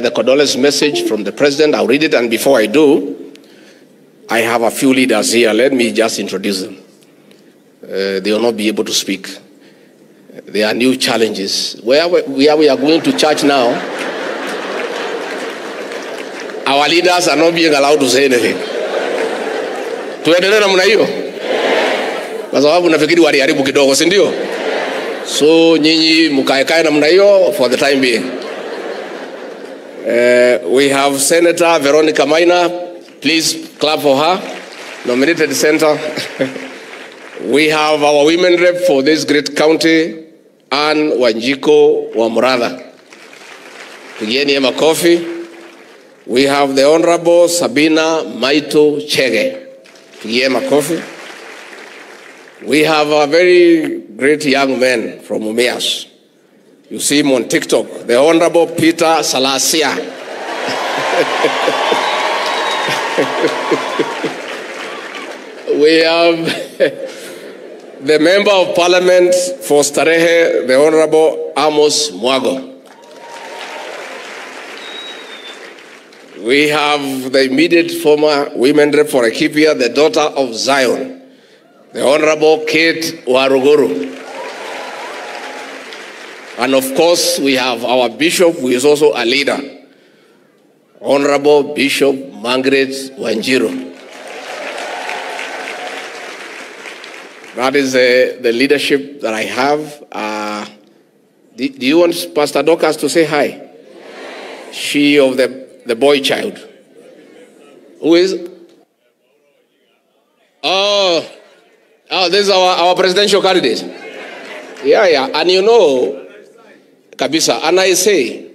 the condolence message from the president. I'll read it, and before I do, I have a few leaders here. Let me just introduce them. They will not be able to speak. There are new challenges. Where we are going to church now, our leaders are not being allowed to say anything. Tuendelee namna hiyo? Kwa sababu nafikiri waliharibu kidogo, si ndio? So nyinyi mkae namna hiyo for the time being. We have Senator Veronica Maina. Please clap for her. Nominated Senator. We have our women rep for this great county, Ann Wanjiko Wamradha. Pigieni makofi. We have the Honorable Sabina Maito Chege. Pigieni makofi. We have a very great young man from Umeas. You see him on TikTok, the Honorable Peter Salasia. We have the Member of Parliament for Starehe, the Honorable Amos Mwago. We have the immediate former women rep for Laikipia, the daughter of Zion, the Honorable Kate Waruguru. And of course, we have our bishop, who is also a leader, Honorable Bishop Margaret Wanjiru. That is the leadership that I have. Do you want Pastor Dorcas to say hi? Yes. She of the boy child. Who is? Oh, this is our presidential candidate. Yeah. And you know, Kabisa, and I say,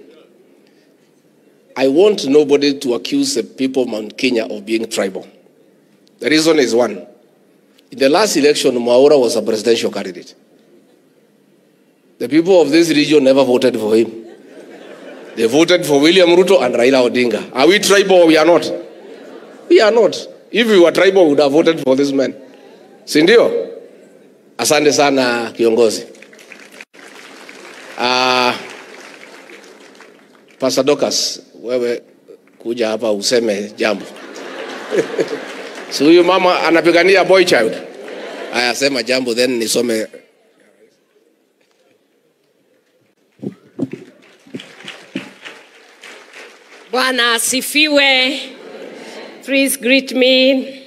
I want nobody to accuse the people of Mount Kenya of being tribal. The reason is one. In the last election, Mwaura was a presidential candidate. The people of this region never voted for him. They voted for William Ruto and Raila Odinga. Are we tribal or we are not? We are not. If we were tribal, we would have voted for this man. Sindio? Asante sana kiongozi. Pastor Dorcas, wewe kuja hapa useme jambo. So huyu mama anapigania boy child. Aya, sema jambo then nisome. Bwana asifiwe. Please greet me.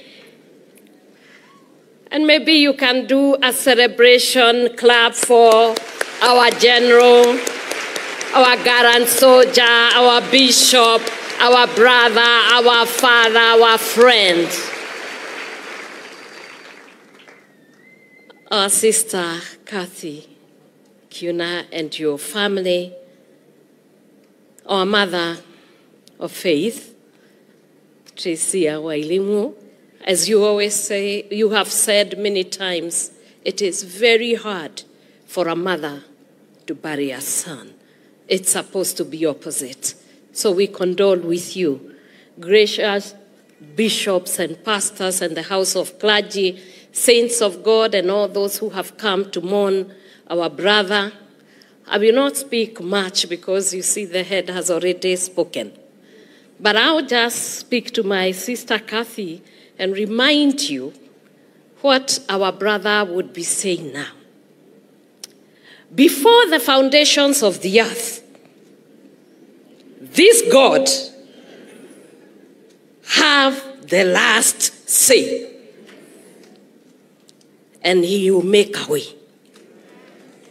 And maybe you can do a celebration clap for our general, our gallant soldier, our bishop, our brother, our father, our friend. Our sister, Kathy, Kiuna, and your family, our mother of faith, Tricia Wailimu. As you always say, you have said many times, it is very hard for a mother to bury a son. It's supposed to be opposite. So we condole with you. Gracious bishops and pastors and the house of clergy, saints of God, and all those who have come to mourn our brother. I will not speak much because you see the head has already spoken. But I'll just speak to my sister Kathy and remind you what our brother would be saying now. Before the foundations of the earth, this God have the last say. And he will make a way.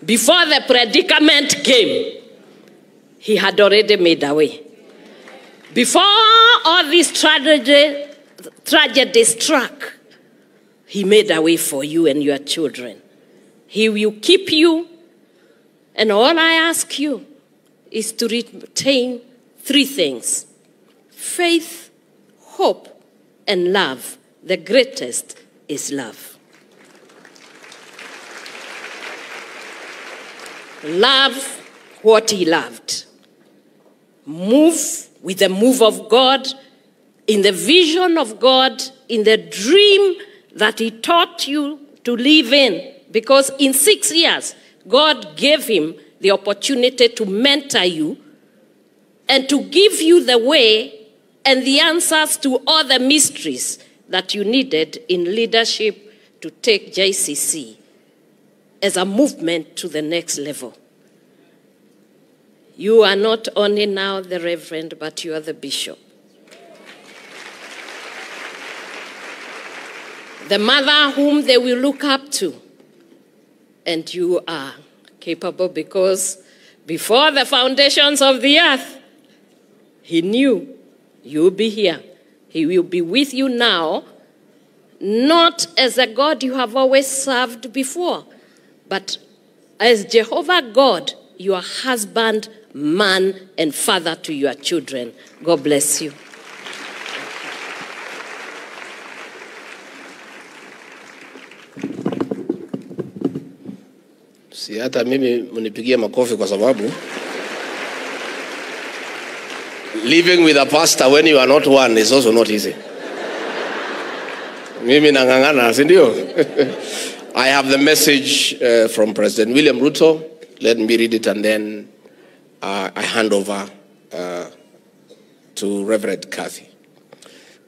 Before the predicament came, he had already made a way. Before all this tragedy struck, he made a way for you and your children. He will keep you, and all I ask you is to retain three things: faith, hope, and love. The greatest is love. Love what he loved. Move with the move of God, in the vision of God, in the dream that he taught you to live in. Because in 6 years, God gave him the opportunity to mentor you and to give you the way and the answers to all the mysteries that you needed in leadership to take JCC as a movement to the next level. You are not only now the Reverend, but you are the Bishop. The mother whom they will look up to. And you are capable because before the foundations of the earth, he knew you will be here. He will be with you now, not as a God you have always served before, but as Jehovah God, your husband, man, and father to your children. God bless you. Si hata mimi munipigia makofi kwa sababu living with a pastor when you are not one is also not easy. Mimi nangangana, si ndio? I have the message from President William Ruto. Let me read it and then I hand over to Reverend Kathy.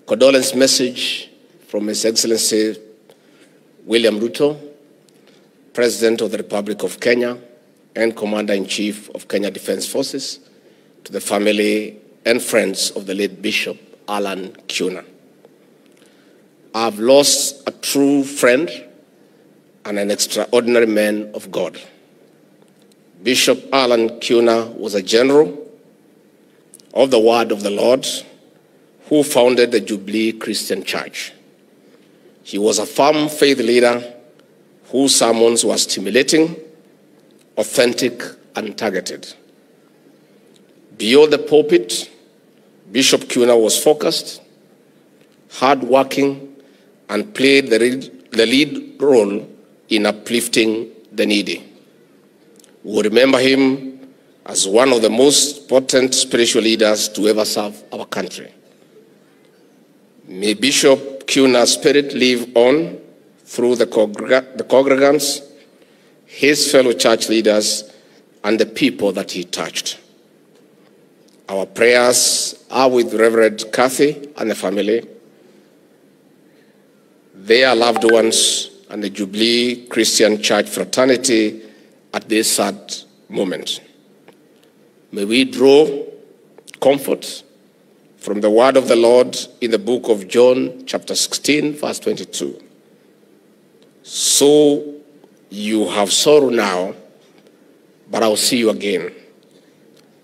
Condolence message from His Excellency William Ruto, President of the Republic of Kenya and Commander-in-Chief of Kenya Defense Forces, to the family and friends of the late Bishop Alan Kiuna. I've lost a true friend and an extraordinary man of God. Bishop Alan Kiuna was a general of the Word of the Lord who founded the Jubilee Christian Church. He was a firm faith leader whose sermons were stimulating, authentic, and targeted. Beyond the pulpit, Bishop Kiuna was focused, hardworking, and played the lead role in uplifting the needy. We remember him as one of the most potent spiritual leaders to ever serve our country. May Bishop Kiuna's spirit live on through the congregants, his fellow church leaders, and the people that he touched. Our prayers are with Reverend Kathy and the family, their loved ones, and the Jubilee Christian Church fraternity at this sad moment. May we draw comfort from the word of the Lord in the book of John, chapter 16, verse 22. So you have sorrow now, but I'll see you again.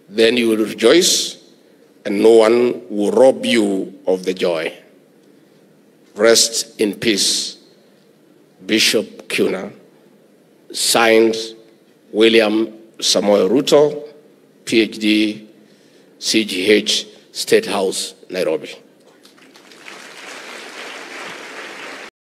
Then you will rejoice, and no one will rob you of the joy. Rest in peace, Bishop Kiuna. Signed, William Samoei Ruto, PhD, CGH, State House, Nairobi.